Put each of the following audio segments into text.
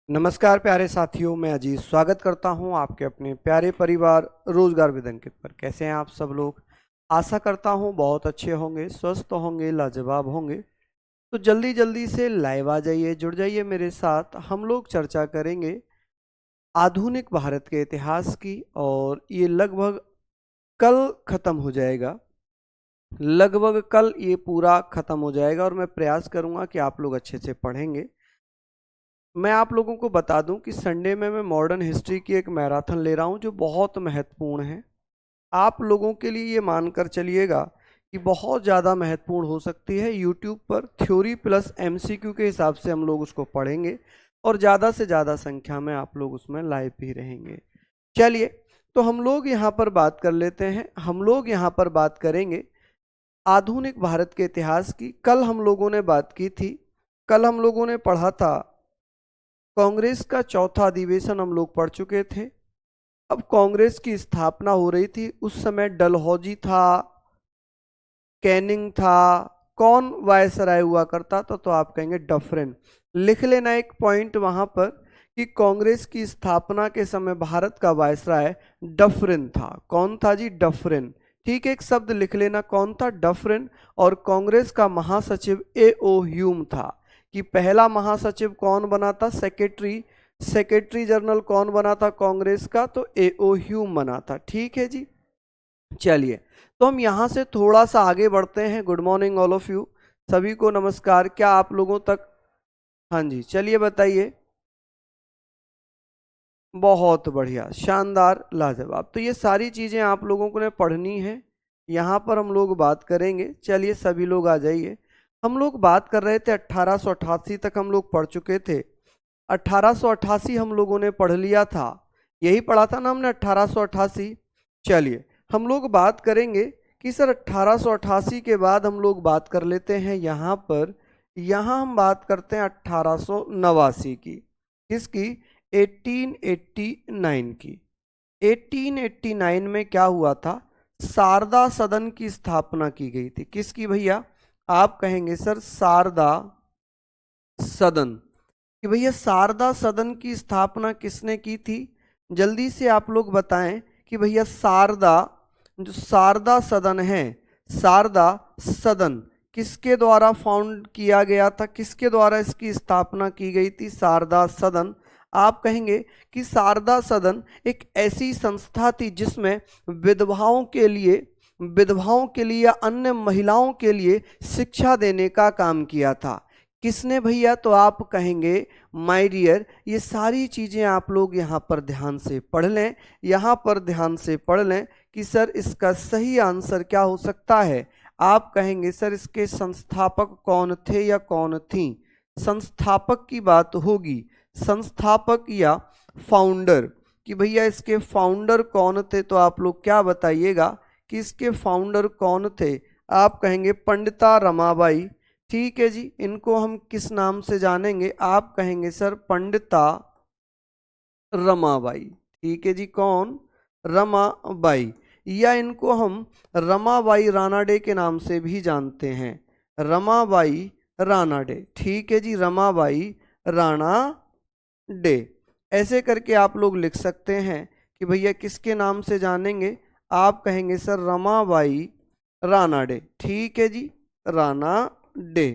नमस्कार प्यारे साथियों, मैं अजीत स्वागत करता हूं आपके अपने प्यारे परिवार रोजगार विद अंकित पर। कैसे हैं आप सब लोग? आशा करता हूं बहुत अच्छे होंगे, स्वस्थ होंगे, लाजवाब होंगे। तो जल्दी जल्दी से लाइव आ जाइए, जुड़ जाइए मेरे साथ। हम लोग चर्चा करेंगे आधुनिक भारत के इतिहास की, और ये लगभग कल खत्म हो जाएगा। लगभग कल ये पूरा खत्म हो जाएगा और मैं प्रयास करूंगा कि आप लोग अच्छे से पढ़ेंगे। मैं आप लोगों को बता दूं कि संडे में मैं मॉडर्न हिस्ट्री की एक मैराथन ले रहा हूं जो बहुत महत्वपूर्ण है। आप लोगों के लिए ये मानकर चलिएगा कि बहुत ज़्यादा महत्वपूर्ण हो सकती है। यूट्यूब पर थ्योरी प्लस एमसीक्यू के हिसाब से हम लोग उसको पढ़ेंगे और ज़्यादा से ज़्यादा संख्या में आप लोग उसमें लाइव भी रहेंगे। चलिए, तो हम लोग यहाँ पर बात कर लेते हैं। हम लोग यहाँ पर बात करेंगे आधुनिक भारत के इतिहास की। कल हम लोगों ने बात की थी, कल हम लोगों ने पढ़ा था कांग्रेस का चौथा अधिवेशन हम लोग पढ़ चुके थे। अब कांग्रेस की स्थापना हो रही थी, उस समय डलहौजी था, कैनिंग था। कौन वायसराय हुआ करता था? तो आप कहेंगे डफरिन। लिख लेना एक पॉइंट वहां पर कि कांग्रेस की स्थापना के समय भारत का वायसराय डफरिन था। कौन था जी? डफरिन। ठीक है, एक शब्द लिख लेना, कौन था? डफरिन। और कांग्रेस का महासचिव ए.ओ. ह्यूम था। कि पहला महासचिव कौन बना था? सेक्रेटरी। सेक्रेटरी जनरल कौन बना था कांग्रेस का? तो ए.ओ. ह्यूम बना था। ठीक है जी। चलिए, तो हम यहाँ से थोड़ा सा आगे बढ़ते हैं। Good morning all of you, सभी को नमस्कार। क्या आप लोगों तक? हाँ जी, चलिए बताइए। बहुत बढ़िया, शानदार, लाजवाब। तो ये सारी चीज़ें आप लोगों को ने पढ़नी है, यहाँ पर हम लोग बात करेंगे। चलिए सभी लोग आ जाइए। हम लोग बात कर रहे थे 1888 तक हम लोग पढ़ चुके थे। 1888 हम लोगों ने पढ़ लिया था, यही पढ़ा था ना हमने 1888। चलिए, हम लोग बात करेंगे कि सर 1888 के बाद हम लोग बात कर लेते हैं यहाँ पर। यहाँ हम बात करते हैं 1889 की। किसकी? 1889 की। 1889 में क्या हुआ था? शारदा सदन की स्थापना की गई थी। किसकी भैया? आप कहेंगे सर शारदा सदन। कि भैया शारदा सदन की स्थापना किसने की थी? जल्दी से आप लोग बताएं कि भैया शारदा, जो शारदा सदन है, शारदा सदन किसके द्वारा फाउंड किया गया था? किसके द्वारा इसकी स्थापना की गई थी? शारदा सदन। आप कहेंगे कि शारदा सदन एक ऐसी संस्था थी जिसमें विधवाओं के लिए या अन्य महिलाओं के लिए शिक्षा देने का काम किया था। किसने भैया? तो आप कहेंगे माय डियर, ये सारी चीजें आप लोग यहाँ पर ध्यान से पढ़ लें, यहाँ पर ध्यान से पढ़ लें कि सर इसका सही आंसर क्या हो सकता है। आप कहेंगे सर इसके संस्थापक कौन थे या कौन थी? संस्थापक की बात होगी, संस्थापक या फाउंडर। कि भैया इसके फाउंडर कौन थे? तो आप लोग क्या बताइएगा कि इसके फाउंडर कौन थे? आप कहेंगे पंडिता रमाबाई। ठीक है जी, इनको हम किस नाम से जानेंगे? आप कहेंगे सर पंडिता रमाबाई। ठीक है जी, कौन? रमाबाई। या इनको हम रमाबाई रानाडे के नाम से भी जानते हैं, रमाबाई रानाडे। ठीक है जी, रमाबाई राणा डे। ऐसे करके आप लोग लिख सकते हैं कि भैया किसके नाम से जानेंगे? आप कहेंगे सर रमाबाई रानाडे। ठीक है जी, राणा डे।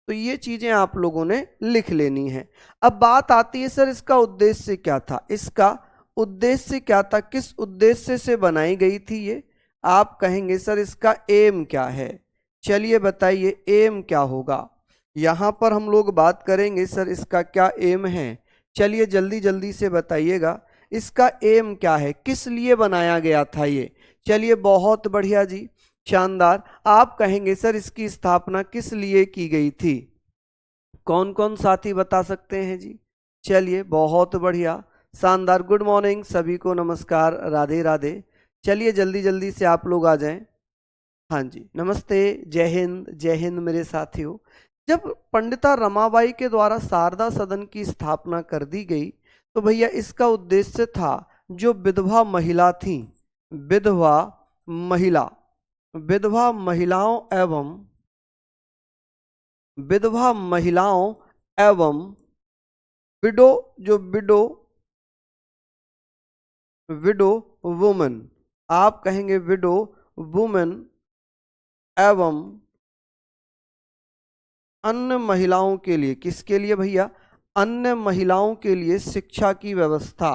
तो ये चीजें आप लोगों ने लिख लेनी है। अब बात आती है सर इसका उद्देश्य क्या था? इसका उद्देश्य क्या था? किस उद्देश्य से बनाई गई थी ये? आप कहेंगे सर इसका एम क्या है? चलिए बताइए एम क्या होगा। यहां पर हम लोग बात करेंगे सर इसका क्या एम है। चलिए जल्दी जल्दी से बताइएगा इसका एम क्या है, किस लिए बनाया गया था ये। चलिए बहुत बढ़िया जी, शानदार। आप कहेंगे सर इसकी स्थापना किस लिए की गई थी? कौन कौन साथी बता सकते हैं जी? चलिए बहुत बढ़िया, शानदार। गुड मॉर्निंग सभी को, नमस्कार, राधे राधे। चलिए जल्दी जल्दी से आप लोग आ जाएं। हाँ जी, नमस्ते, जय हिंद मेरे साथियों। जब पंडिता रमाबाई के द्वारा शारदा सदन की स्थापना कर दी गई तो भैया इसका उद्देश्य था जो विधवा महिला थी, विधवा महिला, विधवा महिलाओं एवं विधवा महिलाओं, विधवा महिलाओं एवं विडो, जो विडो, विडो वुमन, आप कहेंगे विडो वुमन एवं अन्य महिलाओं के लिए, किसके लिए भैया, अन्य महिलाओं के लिए शिक्षा की व्यवस्था,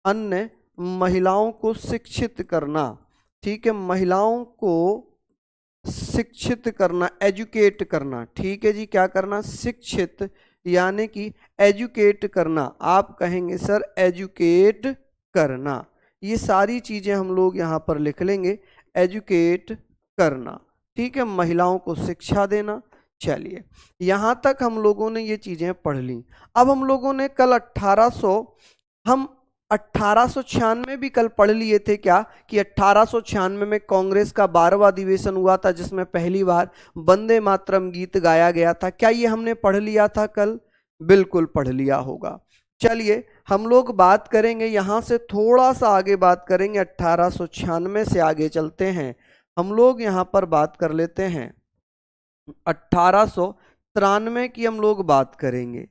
अन्य महिलाओं को शिक्षित करना, ठीक है, महिलाओं को शिक्षित करना, एजुकेट करना, ठीक है जी, क्या करना, शिक्षित यानी कि एजुकेट करना, आप कहेंगे सर एजुकेट करना, ये सारी चीजें हम लोग यहाँ पर लिख लेंगे, एजुकेट करना, ठीक है, महिलाओं को शिक्षा देना। चलिए यहाँ तक हम लोगों ने ये चीजें पढ़ ली। अब हम लोगों ने कल 1896 भी कल पढ़ लिए थे क्या, कि 1896 में कांग्रेस का 12वां अधिवेशन हुआ था जिसमें पहली बार वंदे मातरम गीत गाया गया था, क्या ये हमने पढ़ लिया था कल, बिल्कुल पढ़ लिया होगा। चलिए हम लोग बात करेंगे, यहां से थोड़ा सा आगे बात करेंगे, 1896 से आगे चलते हैं, हम लोग यहां पर बात कर लेते हैं 1893 की हम लोग बात करेंगे।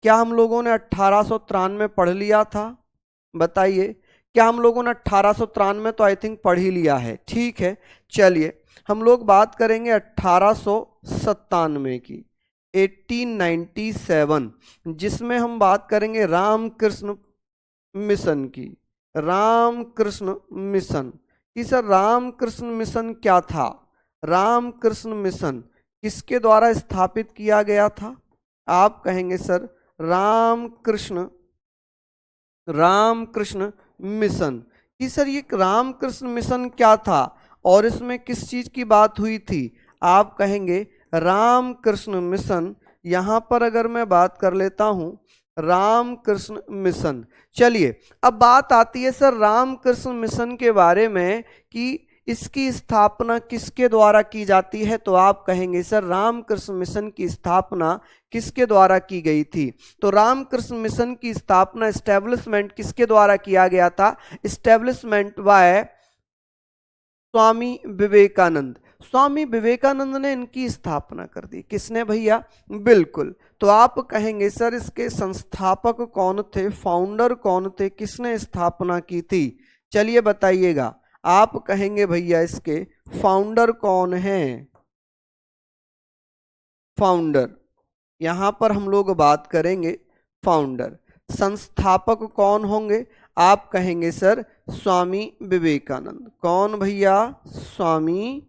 क्या हम लोगों ने 1893 पढ़ लिया था, बताइए, क्या हम लोगों ने 1893 तो आई थिंक पढ़ ही लिया है, ठीक है। चलिए हम लोग बात करेंगे 1897 की, 1897, जिसमें हम बात करेंगे रामकृष्ण मिशन की, रामकृष्ण मिशन कि सर रामकृष्ण मिशन क्या था, रामकृष्ण मिशन किसके द्वारा स्थापित किया गया था, आप कहेंगे सर रामकृष्ण, रामकृष्ण मिशन कि सर ये रामकृष्ण मिशन क्या था और इसमें किस चीज की बात हुई थी, आप कहेंगे रामकृष्ण मिशन, यहां पर अगर मैं बात कर लेता हूं रामकृष्ण मिशन। चलिए अब बात आती है सर रामकृष्ण मिशन के बारे में कि इसकी स्थापना किसके द्वारा की जाती है, तो आप कहेंगे सर रामकृष्ण मिशन की स्थापना किसके द्वारा की गई थी, तो रामकृष्ण मिशन की स्थापना, एस्टेब्लिशमेंट किसके द्वारा किया गया था, एस्टेब्लिशमेंट बाय स्वामी विवेकानंद, स्वामी विवेकानंद ने इनकी स्थापना कर दी, किसने भैया, बिल्कुल, तो आप कहेंगे सर इसके संस्थापक कौन थे, फाउंडर कौन थे, किसने स्थापना की थी, चलिए बताइएगा, आप कहेंगे भैया इसके फाउंडर कौन हैं, फाउंडर, यहां पर हम लोग बात करेंगे फाउंडर, संस्थापक कौन होंगे, आप कहेंगे सर स्वामी विवेकानंद, कौन भैया, स्वामी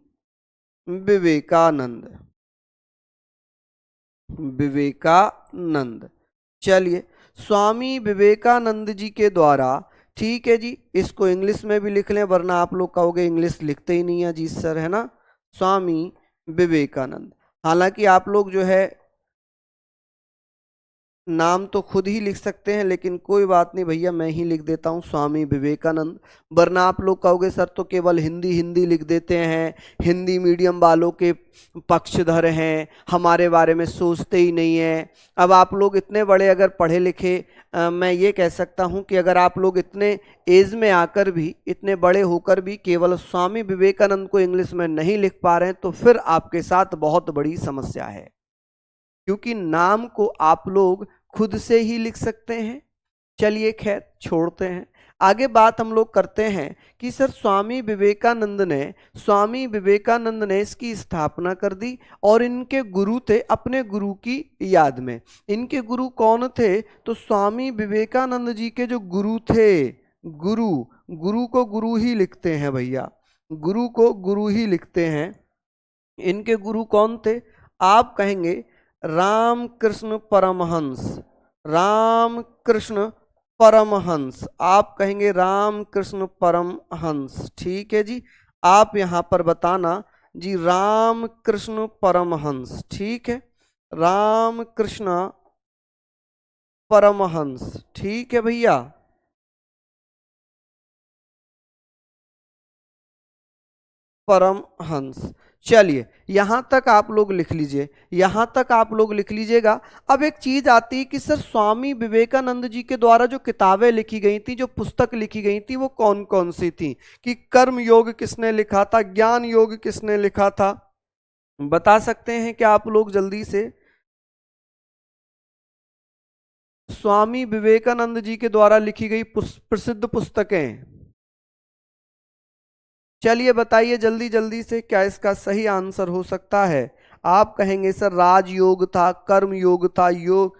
विवेकानंद, विवेकानंद। चलिए स्वामी विवेकानंद जी के द्वारा, ठीक है जी, इसको इंग्लिश में भी लिख लें वरना आप लोग कहोगे इंग्लिश लिखते ही नहीं है जी सर, है ना, स्वामी विवेकानंद, हालांकि आप लोग जो है नाम तो खुद ही लिख सकते हैं लेकिन कोई बात नहीं भैया, मैं ही लिख देता हूँ स्वामी विवेकानंद, वरना आप लोग कहोगे सर तो केवल हिंदी हिंदी लिख देते हैं, हिंदी मीडियम वालों के पक्षधर हैं, हमारे बारे में सोचते ही नहीं है। अब आप लोग इतने बड़े अगर पढ़े लिखे, मैं ये कह सकता हूँ कि अगर आप लोग इतने एज में आकर भी, इतने बड़े होकर भी केवल स्वामी विवेकानंद को इंग्लिश में नहीं लिख पा रहे हैं तो फिर आपके साथ बहुत बड़ी समस्या है, क्योंकि नाम को आप लोग खुद से ही लिख सकते हैं। चलिए खैर छोड़ते हैं, आगे बात हम लोग करते हैं कि सर स्वामी विवेकानंद ने इसकी स्थापना कर दी और इनके गुरु थे, अपने गुरु की याद में, इनके गुरु कौन थे, तो स्वामी विवेकानंद जी के जो गुरु थे, गुरु को गुरु ही लिखते हैं भैया, गुरु को गुरु ही लिखते हैं, इनके गुरु कौन थे, आप कहेंगे रामकृष्ण परमहंस, रामकृष्ण परमहंस, आप कहेंगे रामकृष्ण परमहंस, ठीक है जी, आप यहां पर बताना जी रामकृष्ण परमहंस, ठीक है, रामकृष्ण परमहंस, ठीक है भैया, परमहंस। चलिए यहां तक आप लोग लिख लीजिए, यहां तक आप लोग लिख लीजिएगा। अब एक चीज आती है कि सर स्वामी विवेकानंद जी के द्वारा जो किताबें लिखी गई थी, जो पुस्तक लिखी गई थी, वो कौन कौन सी थी, कि कर्म योग किसने लिखा था, ज्ञान योग किसने लिखा था, बता सकते हैं क्या आप लोग जल्दी से, स्वामी विवेकानंद जी के द्वारा लिखी गई प्रसिद्ध पुस्तकें। चलिए बताइए जल्दी जल्दी से, क्या इसका सही आंसर हो सकता है? आप कहेंगे सर राजयोग था, कर्म योग था, योग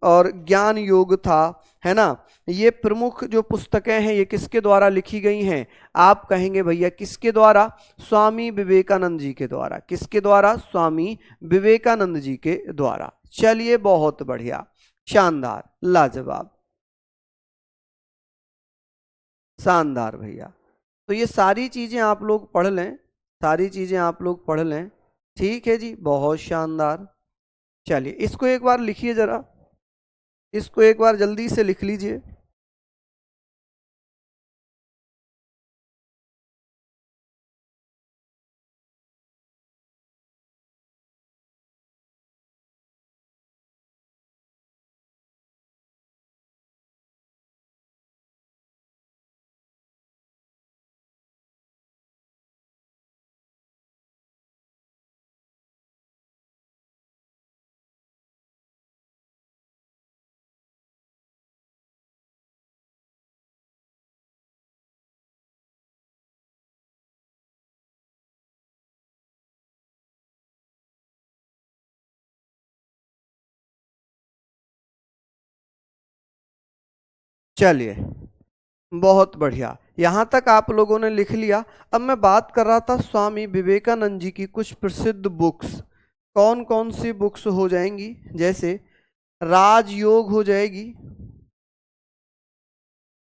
और ज्ञान योग था, है ना। ये प्रमुख जो पुस्तकें हैं ये किसके द्वारा लिखी गई हैं? आप कहेंगे भैया किसके द्वारा? स्वामी विवेकानंद जी के द्वारा। किसके द्वारा? स्वामी विवेकानंद जी के द्वारा। चलिए बहुत बढ़िया, शानदार, लाजवाब, शानदार भैया। तो ये सारी चीजें आप लोग पढ़ लें, सारी चीजें आप लोग पढ़ लें। ठीक है जी, बहुत शानदार। चलिए इसको एक बार लिखिए जरा, इसको एक बार जल्दी से लिख लीजिए। चलिए बहुत बढ़िया, यहां तक आप लोगों ने लिख लिया। अब मैं बात कर रहा था स्वामी विवेकानंद जी की कुछ प्रसिद्ध बुक्स। कौन कौन सी बुक्स हो जाएंगी? जैसे राजयोग हो जाएगी,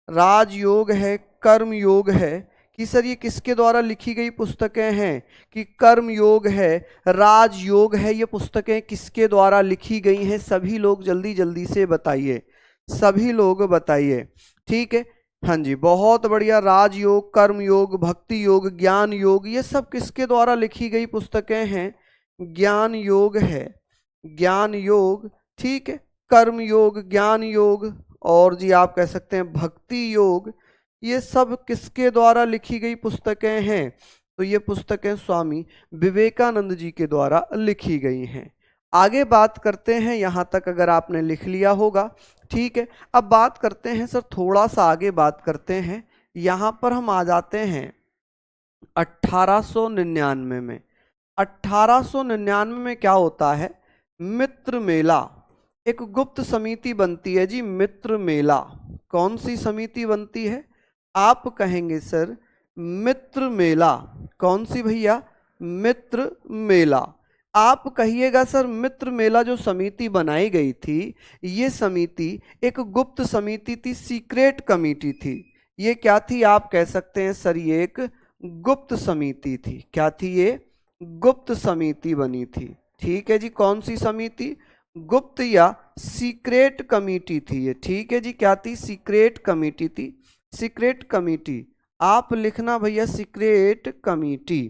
राजयोग है, कर्म योग है। कि सर ये किसके द्वारा लिखी गई पुस्तकें हैं? कि कर्म योग है, राजयोग है, ये पुस्तकें किसके द्वारा लिखी गई हैं? सभी लोग जल्दी जल्दी से बताइए, सभी लोग बताइए। ठीक है, हाँ जी, बहुत बढ़िया। राजयोग, कर्म योग, भक्ति योग, ज्ञान योग, ये सब किसके द्वारा लिखी गई पुस्तकें हैं? ज्ञान योग है, ज्ञान योग, ठीक है। कर्म योग, ज्ञान योग, और जी आप कह सकते हैं भक्ति योग, ये सब किसके द्वारा लिखी गई पुस्तकें हैं? तो ये पुस्तकें स्वामी विवेकानंद जी के द्वारा लिखी गई हैं। आगे बात करते हैं, यहां तक अगर आपने लिख लिया होगा। ठीक है, अब बात करते हैं सर, थोड़ा सा आगे बात करते हैं। यहां पर हम आ जाते हैं 1899 में। 1899 में क्या होता है? मित्र मेला, एक गुप्त समिति बनती है जी, मित्र मेला। कौन सी समिति बनती है? आप कहेंगे सर मित्र मेला। कौन सी भैया? मित्र मेला। आप कहिएगा सर मित्र मेला जो समिति बनाई गई थी, ये समिति एक गुप्त समिति थी, सीक्रेट कमिटी थी। ये क्या थी? आप कह सकते हैं सर ये एक गुप्त समिति थी। क्या थी ये? गुप्त समिति बनी थी। ठीक है जी, कौन सी समिति? गुप्त या सीक्रेट कमिटी थी ये। ठीक है जी, क्या थी? सीक्रेट कमिटी थी, सीक्रेट कमिटी। आप लिखना भैया सीक्रेट कमिटी।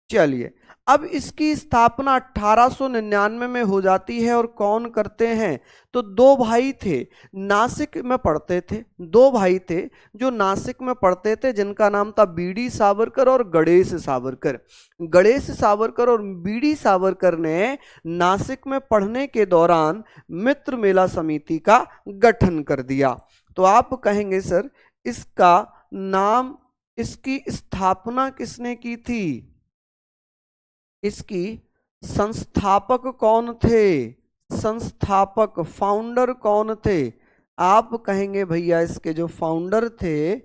चलिए, अब इसकी स्थापना 1899 में हो जाती है, और कौन करते हैं? तो दो भाई थे, नासिक में पढ़ते थे, दो भाई थे जो नासिक में पढ़ते थे, जिनका नाम था बीडी सावरकर और गणेश सावरकर। गणेश सावरकर और बीडी सावरकर ने नासिक में पढ़ने के दौरान मित्र मेला समिति का गठन कर दिया। तो आप कहेंगे सर इसका नाम, इसकी स्थापना किसने की थी? इसकी संस्थापक कौन थे? संस्थापक, फाउंडर कौन थे? आप कहेंगे भैया इसके जो फाउंडर थे,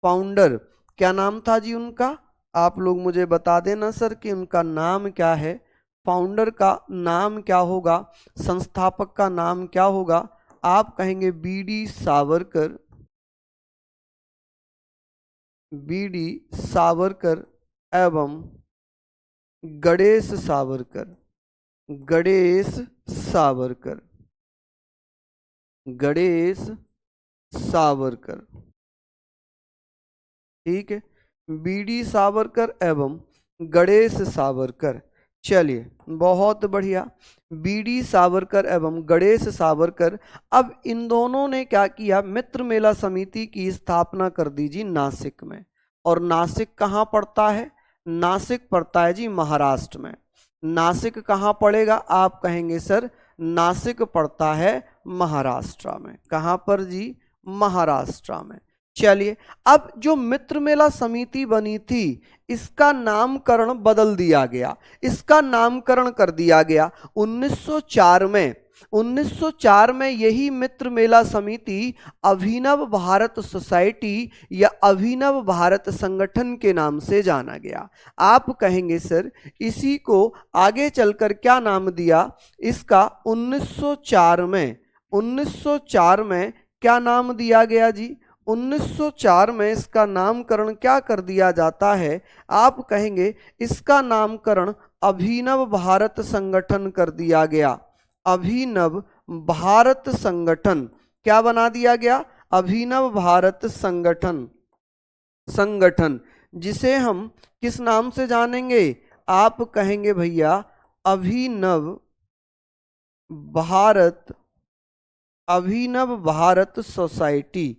फाउंडर क्या नाम था जी उनका? आप लोग मुझे बता देना सर कि उनका नाम क्या है, फाउंडर का नाम क्या होगा, संस्थापक का नाम क्या होगा? आप कहेंगे बीडी सावरकर, बीडी सावरकर एवं गणेश सावरकर, गणेश सावरकर, गणेश सावरकर। ठीक है, बीडी सावरकर एवं गणेश सावरकर। चलिए बहुत बढ़िया, बीडी सावरकर एवं गणेश सावरकर। अब इन दोनों ने क्या किया? मित्र मेला समिति की स्थापना कर दी जी नासिक में। और नासिक कहाँ पड़ता है? नासिक पड़ता है जी महाराष्ट्र में। नासिक कहाँ पड़ेगा? आप कहेंगे सर नासिक पड़ता है महाराष्ट्र में। कहाँ पर जी? महाराष्ट्र में। चलिए, अब जो मित्र मेला समिति बनी थी इसका नामकरण बदल दिया गया, इसका नामकरण कर दिया गया 1904 में। 1904 में यही मित्र मेला समिति अभिनव भारत सोसाइटी या अभिनव भारत संगठन के नाम से जाना गया। आप कहेंगे सर इसी को आगे चलकर क्या नाम दिया इसका? 1904 में क्या नाम दिया गया जी? 1904 में इसका नामकरण क्या कर दिया जाता है? आप कहेंगे इसका नामकरण अभिनव भारत संगठन कर दिया गया। अभिनव भारत संगठन क्या बना दिया गया? अभिनव भारत संगठन। जिसे हम किस नाम से जानेंगे? आप कहेंगे भैया अभिनव भारत सोसाइटी।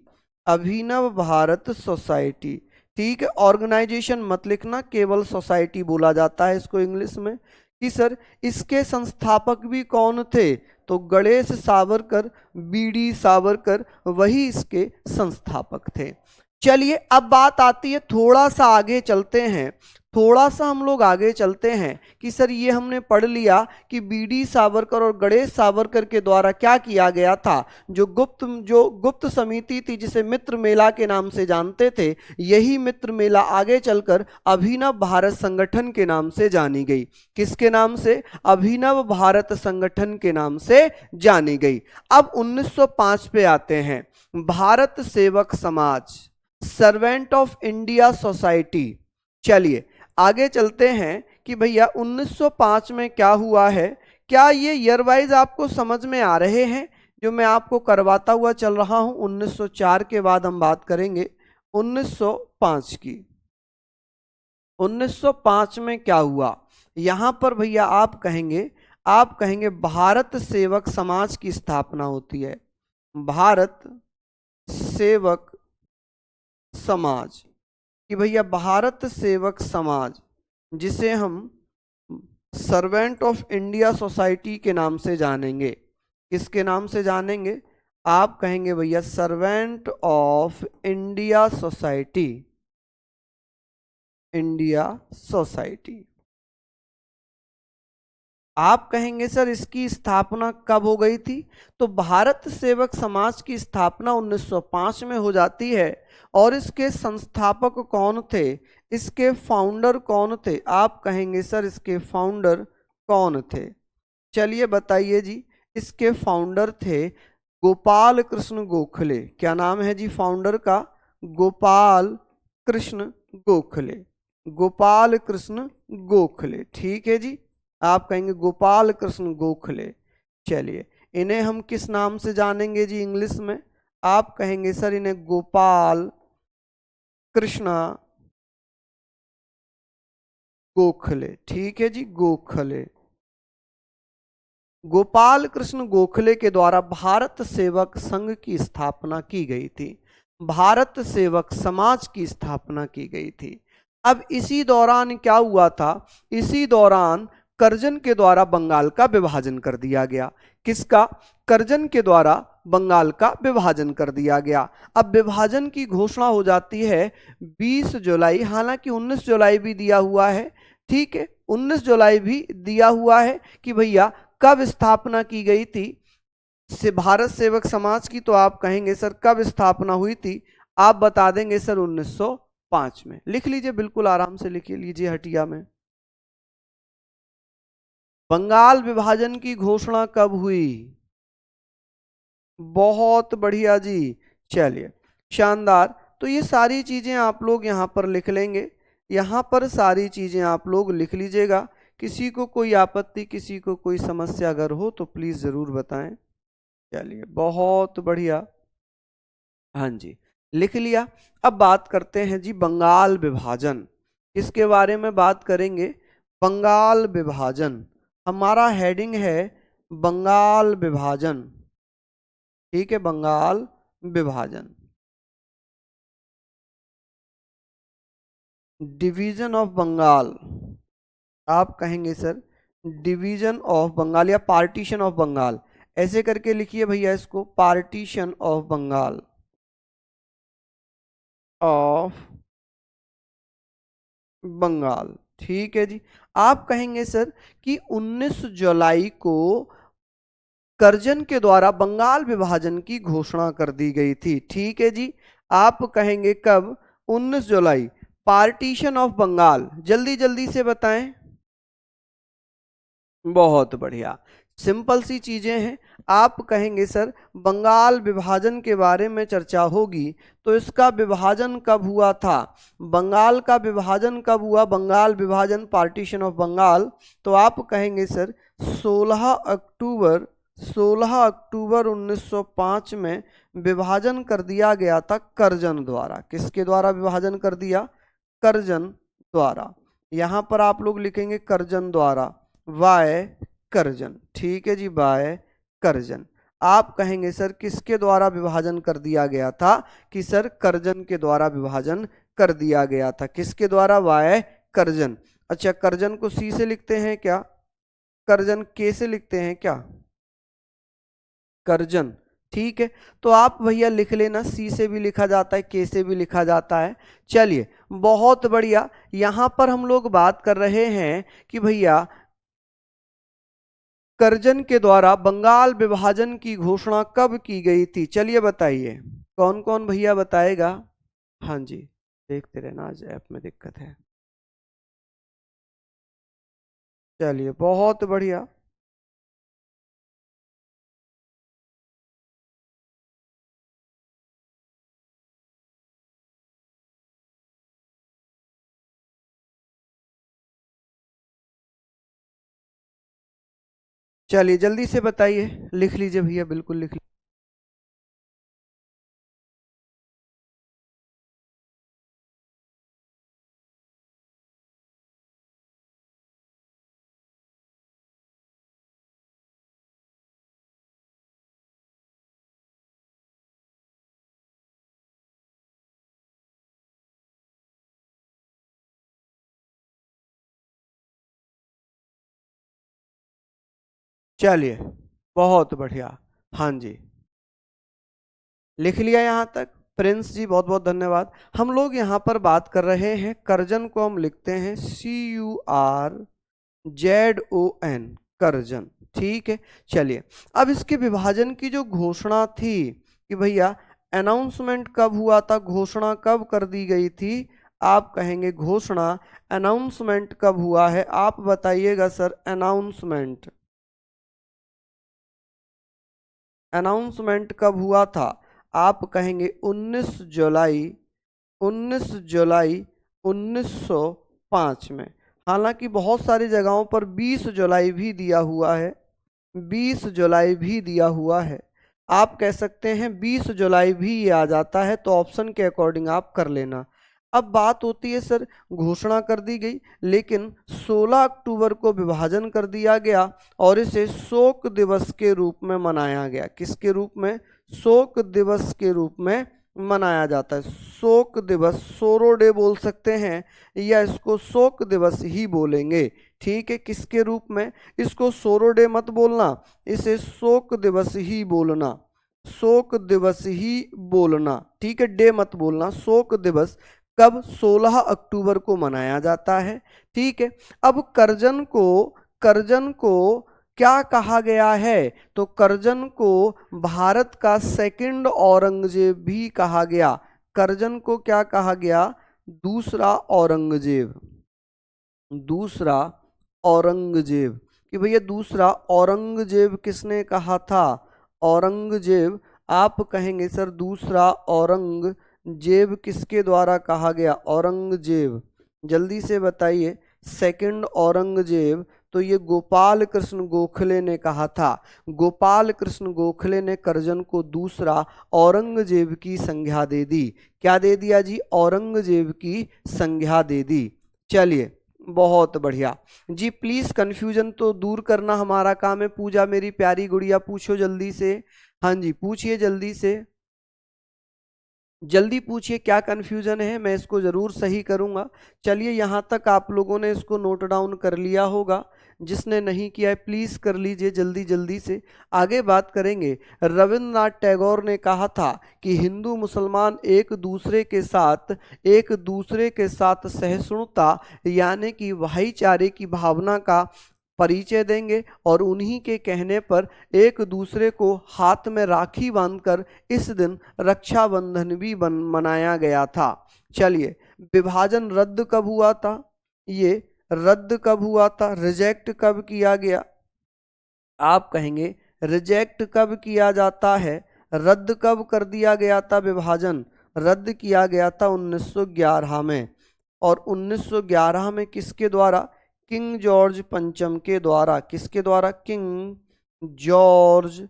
अभिनव भारत सोसाइटी, ठीक है। ऑर्गेनाइजेशन मत लिखना, केवल सोसाइटी बोला जाता है इसको इंग्लिश में। कि सर इसके संस्थापक भी कौन थे? तो गणेश सावरकर, बीडी सावरकर, वही इसके संस्थापक थे। चलिए अब बात आती है, थोड़ा सा आगे चलते हैं, थोड़ा सा हम लोग आगे चलते हैं कि सर ये हमने पढ़ लिया कि बीडी सावरकर और गणेश सावरकर के द्वारा क्या किया गया था। जो गुप्त समिति थी जिसे मित्र मेला के नाम से जानते थे, यही मित्र मेला आगे चलकर अभिनव भारत संगठन के नाम से जानी गई। किसके नाम से? अभिनव भारत संगठन के नाम से जानी गई। अब 1905 पे आते हैं। भारत सेवक समाज, सर्वेंट ऑफ इंडिया सोसाइटी। चलिए आगे चलते हैं कि भैया 1905 में क्या हुआ है। क्या ये ईयर वाइज आपको समझ में आ रहे हैं जो मैं आपको करवाता हुआ चल रहा हूं? 1904 के बाद हम बात करेंगे 1905 की। 1905 में क्या हुआ यहां पर भैया? आप कहेंगे भारत सेवक समाज की स्थापना होती है। भारत सेवक समाज, कि भैया भारत सेवक समाज जिसे हम सर्वेंट ऑफ इंडिया सोसाइटी के नाम से जानेंगे। किसके नाम से जानेंगे? आप कहेंगे भैया servant of India society. India society. आप कहेंगे सर इसकी स्थापना कब हो गई थी? तो भारत सेवक समाज की स्थापना 1905 में हो जाती है। और इसके संस्थापक कौन थे? इसके फाउंडर कौन थे? आप कहेंगे सर इसके फाउंडर कौन थे? चलिए बताइए जी। इसके फाउंडर थे गोपाल कृष्ण गोखले। क्या नाम है जी फाउंडर का? गोपाल कृष्ण गोखले। गोपाल कृष्ण गोखले, ठीक है जी। आप कहेंगे गोपाल कृष्ण गोखले। चलिए इन्हें हम किस नाम से जानेंगे जी इंग्लिश में? आप कहेंगे सर इन्हें गोपाल कृष्णा गोखले, ठीक है जी, गोखले। गोपाल कृष्ण गोखले के द्वारा भारत सेवक संघ की स्थापना की गई थी, भारत सेवक समाज की स्थापना की गई थी। अब इसी दौरान क्या हुआ था? इसी दौरान कर्जन के द्वारा बंगाल का विभाजन कर दिया गया। किसका? कर्जन के द्वारा बंगाल का विभाजन कर दिया गया। अब विभाजन की घोषणा हो जाती है 20 जुलाई, हालांकि 19 जुलाई भी दिया हुआ है, ठीक है, 19 जुलाई भी दिया हुआ है कि भैया कब स्थापना की गई थी से भारत सेवक समाज की। तो आप कहेंगे सर कब स्थापना हुई थी? आप बता देंगे सर 1905 में। लिख लीजिए, बिल्कुल आराम से लिख लीजिए हटिया में। बंगाल विभाजन की घोषणा कब हुई? बहुत बढ़िया जी, चलिए शानदार। तो ये सारी चीजें आप लोग यहाँ पर लिख लेंगे, यहाँ पर सारी चीजें आप लोग लिख लीजिएगा। किसी को कोई आपत्ति, किसी को कोई समस्या अगर हो तो प्लीज जरूर बताएं। चलिए बहुत बढ़िया, हाँ जी लिख लिया। अब बात करते हैं जी बंगाल विभाजन। इसके बारे में बात करेंगे, बंगाल विभाजन। हमारा हेडिंग है बंगाल विभाजन, ठीक है, बंगाल विभाजन। Division of Bengal. आप कहेंगे सर डिवीजन ऑफ बंगाल या पार्टीशन ऑफ बंगाल, ऐसे करके लिखिए भैया इसको, partition of Bengal, of Bengal. ठीक है जी। आप कहेंगे सर कि 19 जुलाई को कर्जन के द्वारा बंगाल विभाजन की घोषणा कर दी गई थी। ठीक है जी। आप कहेंगे कब? 19 जुलाई। पार्टीशन ऑफ बंगाल, जल्दी जल्दी से बताएं। बहुत बढ़िया, सिंपल सी चीजें हैं। आप कहेंगे सर बंगाल विभाजन के बारे में चर्चा होगी, तो इसका विभाजन कब हुआ था? बंगाल का विभाजन कब हुआ? बंगाल विभाजन, पार्टीशन ऑफ बंगाल, तो आप कहेंगे सर 16 अक्टूबर 16 अक्टूबर 1905 में विभाजन कर दिया गया था कर्जन द्वारा। किसके द्वारा विभाजन कर दिया? कर्जन द्वारा। यहां पर आप लोग लिखेंगे कर्जन द्वारा, वाय कर्जन। ठीक है जी, बाय कर्जन। आप कहेंगे सर किसके द्वारा विभाजन कर दिया गया था? कि सर कर्जन के द्वारा विभाजन कर दिया गया था। किसके द्वारा? वाय कर्जन। अच्छा, कर्जन को सी से लिखते हैं क्या? कर्जन के से लिखते हैं क्या? कर्जन। ठीक है, तो आप भैया लिख लेना, सी से भी लिखा जाता है, के से भी लिखा जाता है। चलिए, बहुत बढ़िया। यहां पर हम लोग बात कर रहे हैं कि भैया कर्जन के द्वारा बंगाल विभाजन की घोषणा कब की गई थी? चलिए बताइए, कौन कौन भैया बताएगा? हाँ जी, देखते रहना, आज ऐप में दिक्कत है। चलिए, बहुत बढ़िया। चलिए जल्दी से बताइए, लिख लीजिए भैया, बिल्कुल लिख लीजिए। चलिए, बहुत बढ़िया। हाँ जी, लिख लिया यहाँ तक? प्रिंस जी बहुत बहुत धन्यवाद। हम लोग यहाँ पर बात कर रहे हैं कर्जन को हम लिखते हैं CURZON, कर्जन। ठीक है, चलिए अब इसके विभाजन की जो घोषणा थी कि भैया अनाउंसमेंट कब हुआ था, घोषणा कब कर दी गई थी? आप कहेंगे घोषणा, अनाउंसमेंट कब हुआ है? आप बताइएगा सर, अनाउंसमेंट, अनाउंसमेंट कब हुआ था? आप कहेंगे 19 जुलाई 19 जुलाई 1905 में। हालांकि बहुत सारी जगहों पर 20 जुलाई भी दिया हुआ है, 20 जुलाई भी दिया हुआ है। आप कह सकते हैं 20 जुलाई भी ये आ जाता है, तो ऑप्शन के अकॉर्डिंग आप कर लेना। अब बात होती है सर, घोषणा कर दी गई, लेकिन 16 अक्टूबर को विभाजन कर दिया गया और इसे शोक दिवस के रूप में मनाया गया। किसके रूप में? शोक दिवस के रूप में मनाया जाता है। शोक दिवस, सोरो डे बोल सकते हैं, या इसको शोक दिवस ही बोलेंगे। ठीक है, किसके रूप में? इसको सोरो डे मत बोलना, इसे शोक दिवस ही बोलना, शोक दिवस ही बोलना। ठीक है, डे मत बोलना, शोक दिवस। कब? 16 अक्टूबर को मनाया जाता है। ठीक है, अब कर्जन को क्या कहा गया है? तो कर्जन को भारत का सेकंड औरंगजेब भी कहा गया। कर्जन को क्या कहा गया? दूसरा औरंगजेब, दूसरा औरंगजेब। कि भैया दूसरा औरंगजेब किसने कहा था? औरंगजेब। आप कहेंगे सर दूसरा औरंगजेब किसके द्वारा कहा गया? औरंगजेब, जल्दी से बताइए। सेकंड औरंगजेब, तो ये गोपाल कृष्ण गोखले ने कहा था। गोपाल कृष्ण गोखले ने कर्जन को दूसरा औरंगजेब की संज्ञा दे दी। क्या दे दिया जी? औरंगजेब की संज्ञा दे दी। चलिए, बहुत बढ़िया जी। प्लीज कंफ्यूजन तो दूर करना हमारा काम है। पूजा मेरी प्यारी गुड़िया, पूछो जल्दी से। हाँ जी, पूछिए जल्दी से, जल्दी पूछिए, क्या कंफ्यूजन है, मैं इसको जरूर सही करूंगा। चलिए, यहाँ तक आप लोगों ने इसको नोट डाउन कर लिया होगा। जिसने नहीं किया है प्लीज कर लीजिए जल्दी जल्दी से। आगे बात करेंगे। रविंद्रनाथ टैगोर ने कहा था कि हिंदू मुसलमान एक दूसरे के साथ सहिष्णुता यानी कि भाईचारे की भावना का परिचय देंगे और उन्हीं के कहने पर एक दूसरे को हाथ में राखी बांधकर इस दिन रक्षाबंधन भी मनाया गया था। चलिए, विभाजन रद्द कब हुआ था? ये रद्द कब हुआ था? रिजेक्ट कब किया गया? आप कहेंगे रिजेक्ट कब किया जाता है? रद्द कब कर दिया गया था? विभाजन रद्द किया गया था 1911 में। और 1911 में किसके द्वारा? किंग जॉर्ज पंचम के द्वारा। किसके द्वारा? जॉर्ज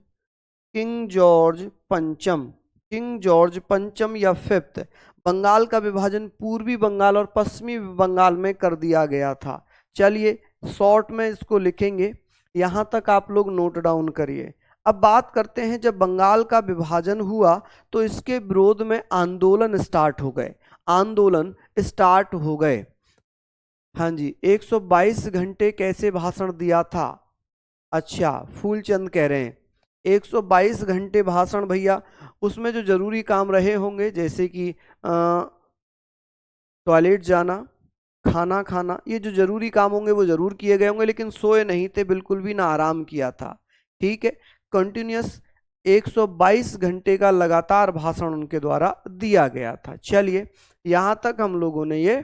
किंग जॉर्ज पंचम किंग जॉर्ज पंचम या फिफ्थ। बंगाल का विभाजन पूर्वी बंगाल और पश्चिमी बंगाल में कर दिया गया था। चलिए, शॉर्ट में इसको लिखेंगे, यहां तक आप लोग नोट डाउन करिए। अब बात करते हैं, जब बंगाल का विभाजन हुआ तो इसके विरोध में आंदोलन स्टार्ट हो गए। आंदोलन स्टार्ट हो गए। हाँ जी, 122 घंटे कैसे भाषण दिया था? अच्छा, फूलचंद कह रहे हैं 122 घंटे भाषण भैया। उसमें जो जरूरी काम रहे होंगे जैसे कि टॉयलेट जाना, खाना खाना, ये जो जरूरी काम होंगे वो जरूर किए गए होंगे, लेकिन सोए नहीं थे बिल्कुल भी, ना आराम किया था। ठीक है, कंटिन्यूअस 122 घंटे का लगातार भाषण उनके द्वारा दिया गया था। चलिए, यहां तक हम लोगों ने ये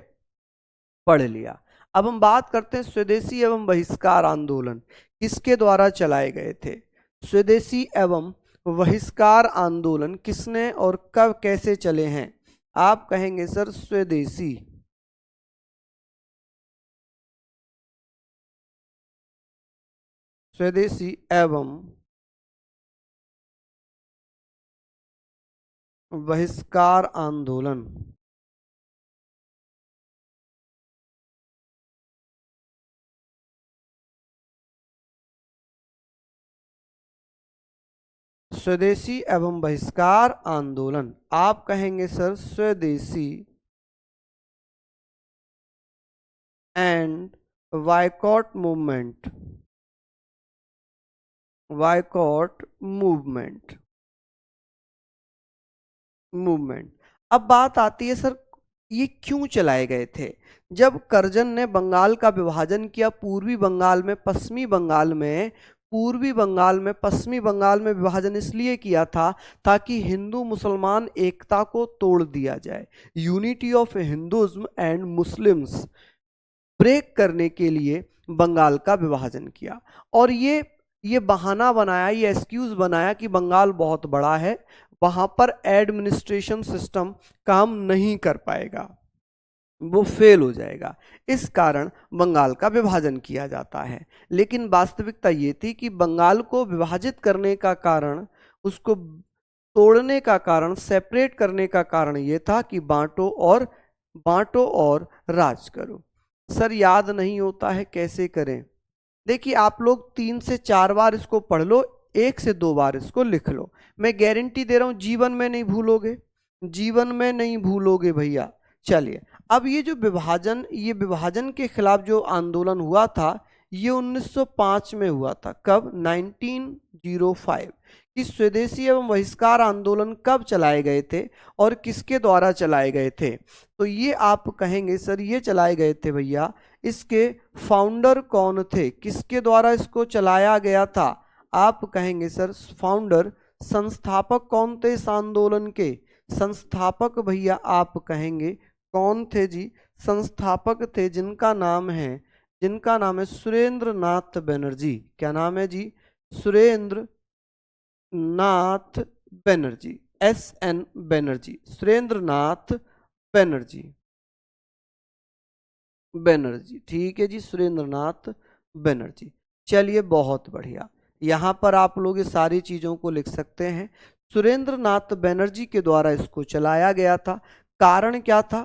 पढ़ लिया। अब हम बात करते हैं स्वदेशी एवं बहिष्कार आंदोलन किसके द्वारा चलाए गए थे? स्वदेशी एवं बहिष्कार आंदोलन किसने और कब कैसे चले हैं? आप कहेंगे सर स्वदेशी एवं बहिष्कार आंदोलन स्वदेशी एवं बहिष्कार आंदोलन। आप कहेंगे सर स्वदेशी and boycott movement. Boycott movement. अब बात आती है सर, ये क्यों चलाए गए थे? जब कर्जन ने बंगाल का विभाजन किया पूर्वी बंगाल में पश्चिमी बंगाल में, पश्चिमी बंगाल में विभाजन इसलिए किया था ताकि हिंदू मुसलमान एकता को तोड़ दिया जाए, unity of Hinduism and Muslims break करने के लिए बंगाल का विभाजन किया। और ये बहाना बनाया, ये एक्सक्यूज बनाया कि बंगाल बहुत बड़ा है, वहां पर एडमिनिस्ट्रेशन सिस्टम काम नहीं कर पाएगा, वो फेल हो जाएगा, इस कारण बंगाल का विभाजन किया जाता है। लेकिन वास्तविकता ये थी कि बंगाल को विभाजित करने का कारण, उसको तोड़ने का कारण, सेपरेट करने का कारण ये था कि बांटो और राज करो। सर याद नहीं होता है, कैसे करें? देखिए, आप लोग 3 से 4 बार इसको पढ़ लो, 1 से 2 बार इसको लिख लो, मैं गारंटी दे रहा हूं जीवन में नहीं भूलोगे, जीवन में नहीं भूलोगे भैया। चलिए, अब ये विभाजन के खिलाफ जो आंदोलन हुआ था ये 1905 में हुआ था। कब? 1905। कि स्वदेशी एवं बहिष्कार आंदोलन कब चलाए गए थे और किसके द्वारा चलाए गए थे? तो ये आप कहेंगे सर ये चलाए गए थे भैया, इसके फाउंडर कौन थे, किसके द्वारा इसको चलाया गया था? आप कहेंगे सर फाउंडर, संस्थापक कौन थे इस आंदोलन के? संस्थापक भैया आप कहेंगे कौन थे जी? संस्थापक थे जिनका नाम है सुरेंद्र नाथ बनर्जी। क्या नाम है जी? सुरेंद्र नाथ बनर्जी, SN बनर्जी, सुरेंद्र नाथ बनर्जी। ठीक है जी, सुरेंद्र नाथ बनर्जी। चलिए, बहुत बढ़िया, यहां पर आप लोग ये सारी चीजों को लिख सकते हैं। सुरेंद्र नाथ बनर्जी के द्वारा इसको चलाया गया था। कारण क्या था?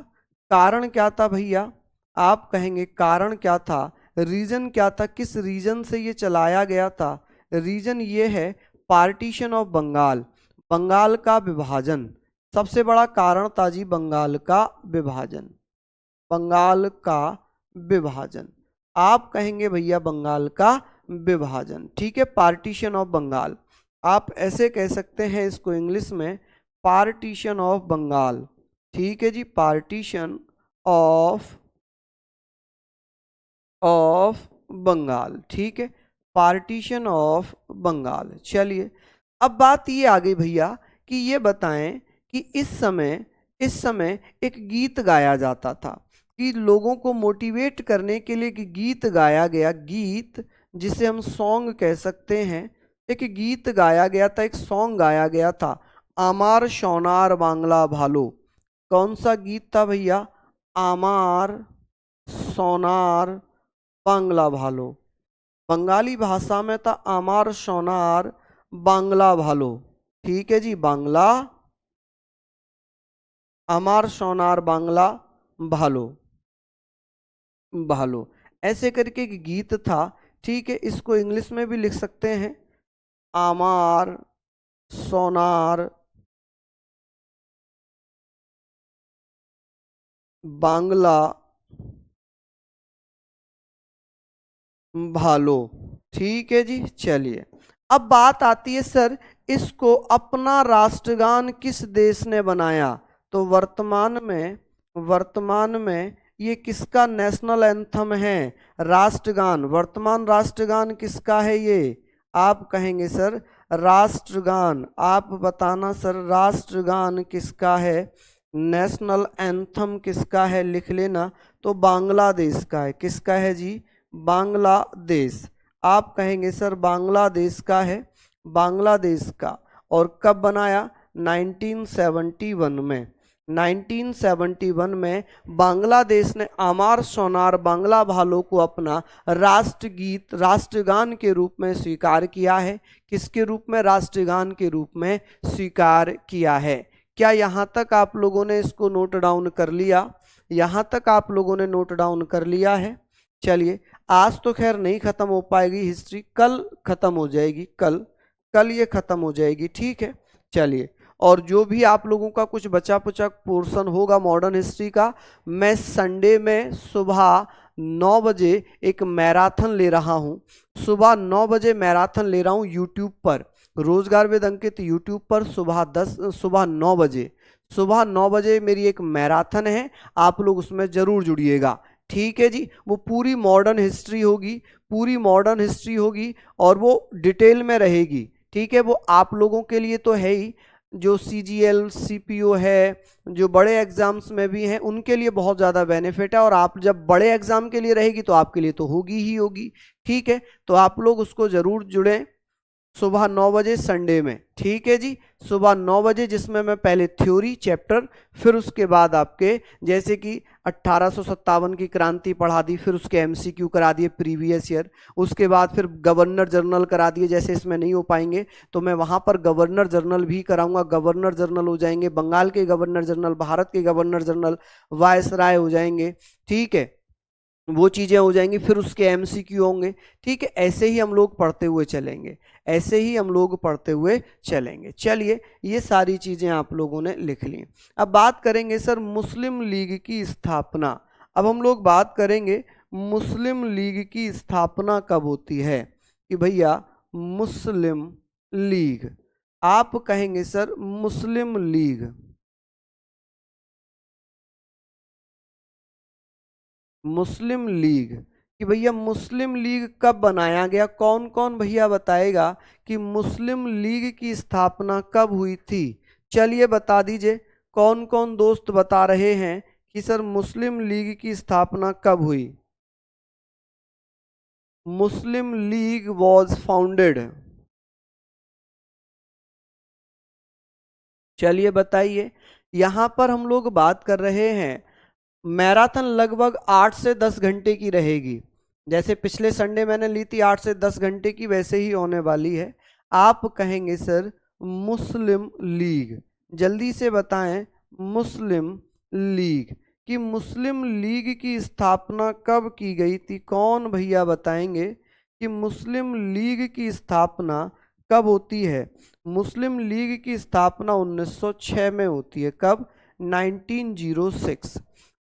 कारण क्या था भैया? आप कहेंगे कारण क्या था, रीजन क्या था, किस रीजन से ये चलाया गया था? रीजन ये है पार्टीशन ऑफ बंगाल, बंगाल का विभाजन सबसे बड़ा कारण था जी, बंगाल का विभाजन, बंगाल का विभाजन। आप कहेंगे भैया बंगाल का विभाजन। ठीक है, पार्टीशन ऑफ बंगाल, आप ऐसे कह सकते हैं इसको इंग्लिश में, पार्टीशन ऑफ बंगाल। ठीक है जी, पार्टीशन ऑफ बंगाल। ठीक है, पार्टीशन ऑफ बंगाल। चलिए, अब बात ये आ गई भैया कि ये बताएं कि इस समय एक गीत गाया जाता था, कि लोगों को मोटिवेट करने के लिए कि गीत गाया गया, गीत जिसे हम सॉन्ग कह सकते हैं, एक गीत गाया गया था, एक सॉन्ग गाया गया था, आमार सोनार बांग्ला भालो। कौन सा गीत था भैया? आमार सोनार बांग्ला भालो। बंगाली भाषा में था आमार सोनार बांग्ला भालो। ठीक है जी, बांग्ला, आमार सोनार बांग्ला भालो, भालो, ऐसे करके एक गीत था। ठीक है, इसको इंग्लिश में भी लिख सकते हैं, आमार सोनार बांग्ला भालो। ठीक है जी, चलिए, अब बात आती है सर, इसको अपना राष्ट्रगान किस देश ने बनाया? तो वर्तमान में ये किसका नेशनल एंथम है? राष्ट्रगान, वर्तमान राष्ट्रगान किसका है ये? आप कहेंगे सर राष्ट्रगान, आप बताना सर राष्ट्रगान किसका है, नेशनल एंथम किसका है, लिख लेना। तो बांग्लादेश का है। किसका है जी? बांग्लादेश। आप कहेंगे सर बांग्लादेश का है, बांग्लादेश का। और कब बनाया? 1971 में। 1971 में बांग्लादेश ने आमार सोनार बांग्ला भालो को अपना राष्ट्रगीत, राष्ट्रगान के रूप में स्वीकार किया है। किसके रूप में? राष्ट्रगान के रूप में स्वीकार किया है। क्या यहाँ तक आप लोगों ने इसको नोट डाउन कर लिया? यहाँ तक आप लोगों ने नोट डाउन कर लिया है? चलिए, आज तो खैर नहीं खत्म हो पाएगी हिस्ट्री, कल खत्म हो जाएगी, कल ये खत्म हो जाएगी। ठीक है, चलिए, और जो भी आप लोगों का कुछ बचा पुचा पोर्शन होगा मॉडर्न हिस्ट्री का, मैं संडे में सुबह 9 बजे एक मैराथन ले रहा हूँ। सुबह 9 बजे मैराथन ले रहा हूँ यूट्यूब पर, रोजगार विद अंकित यूट्यूब पर, सुबह 9 बजे मेरी एक मैराथन है, आप लोग उसमें जरूर जुड़िएगा। ठीक है जी, वो पूरी मॉडर्न हिस्ट्री होगी, पूरी मॉडर्न हिस्ट्री होगी और वो डिटेल में रहेगी। ठीक है, वो आप लोगों के लिए तो है ही, जो CGL CPO है, जो बड़े एग्जाम्स में भी हैं, उनके लिए बहुत ज़्यादा बेनिफिट है, और आप जब बड़े एग्जाम के लिए रहेगी तो आपके लिए तो होगी ही होगी। ठीक है, तो आप लोग उसको ज़रूर जुड़ें सुबह 9 बजे संडे में। ठीक है जी, सुबह 9 बजे, जिसमें मैं पहले थ्योरी चैप्टर, फिर उसके बाद आपके जैसे कि 1857 की क्रांति पढ़ा दी, फिर उसके MCQ करा दिए प्रीवियस ईयर, उसके बाद फिर गवर्नर जनरल करा दिए, जैसे इसमें नहीं हो पाएंगे तो मैं वहां पर गवर्नर जनरल भी कराऊंगा। गवर्नर जनरल हो जाएंगे, बंगाल के गवर्नर जनरल, भारत के गवर्नर जनरल, वायसराय हो जाएंगे। ठीक है, वो चीज़ें हो जाएंगी, फिर उसके MCQ होंगे। ठीक है, ऐसे ही हम लोग पढ़ते हुए चलेंगे, ऐसे ही हम लोग पढ़ते हुए चलेंगे। चलिए, ये सारी चीज़ें आप लोगों ने लिख ली। अब बात करेंगे सर मुस्लिम लीग की स्थापना। अब हम लोग बात करेंगे मुस्लिम लीग की स्थापना कब होती है, कि भैया मुस्लिम लीग, आप कहेंगे सर मुस्लिम लीग, मुस्लिम लीग, कि भैया मुस्लिम लीग कब बनाया गया? कौन कौन भैया बताएगा कि मुस्लिम लीग की स्थापना कब हुई थी? चलिए बता दीजिए, कौन कौन दोस्त बता रहे हैं कि सर मुस्लिम लीग की स्थापना कब हुई? मुस्लिम लीग वॉज फाउंडेड, चलिए बताइए। यहां पर हम लोग बात कर रहे हैं, मैराथन लगभग 8 से 10 घंटे की रहेगी। जैसे पिछले संडे मैंने ली थी 8 से 10 घंटे की, वैसे ही होने वाली है। आप कहेंगे सर मुस्लिम लीग, जल्दी से बताएं मुस्लिम लीग, कि मुस्लिम लीग की स्थापना कब की गई थी? कौन भैया बताएंगे कि मुस्लिम लीग की स्थापना कब होती है? मुस्लिम लीग की स्थापना 1906 में होती है। कब? 1906,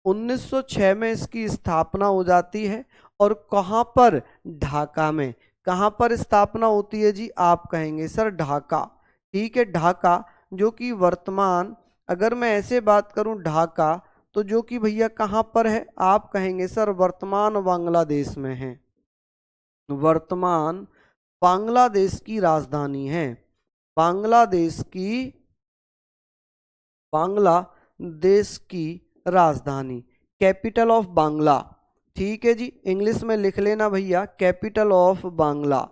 1906 में इसकी स्थापना हो जाती है। और कहाँ पर, ढाका में। कहाँ पर स्थापना होती है जी, आप कहेंगे सर ढाका। ठीक है, ढाका जो कि वर्तमान, अगर मैं ऐसे बात करूं ढाका, तो जो कि भैया कहाँ पर है, आप कहेंगे सर वर्तमान बांग्लादेश में है। वर्तमान बांग्लादेश की राजधानी है, बांग्लादेश की, बांग्लादेश की राजधानी, कैपिटल ऑफ बांग्ला। ठीक है जी, इंग्लिश में लिख लेना भैया, कैपिटल ऑफ बांग्ला।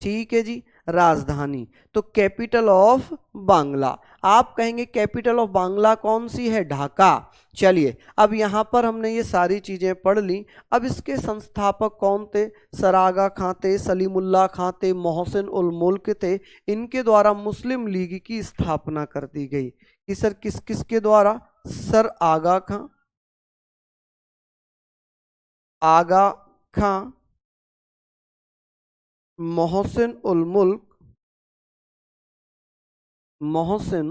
ठीक है जी, राजधानी, तो कैपिटल ऑफ बांग्ला। आप कहेंगे कैपिटल ऑफ बांग्ला कौन सी है, ढाका। चलिए, अब यहाँ पर हमने ये सारी चीजें पढ़ ली। अब इसके संस्थापक कौन थे, सर आगा खां थे, सलीमुल्लाह खां थे, मोहसिन उल मुल्क थे। इनके द्वारा मुस्लिम लीग की स्थापना कर दी गई। कि सर किस किस के द्वारा, सर आगा खां, आगा खां, मोहसिन उल मुल्क, मोहसिन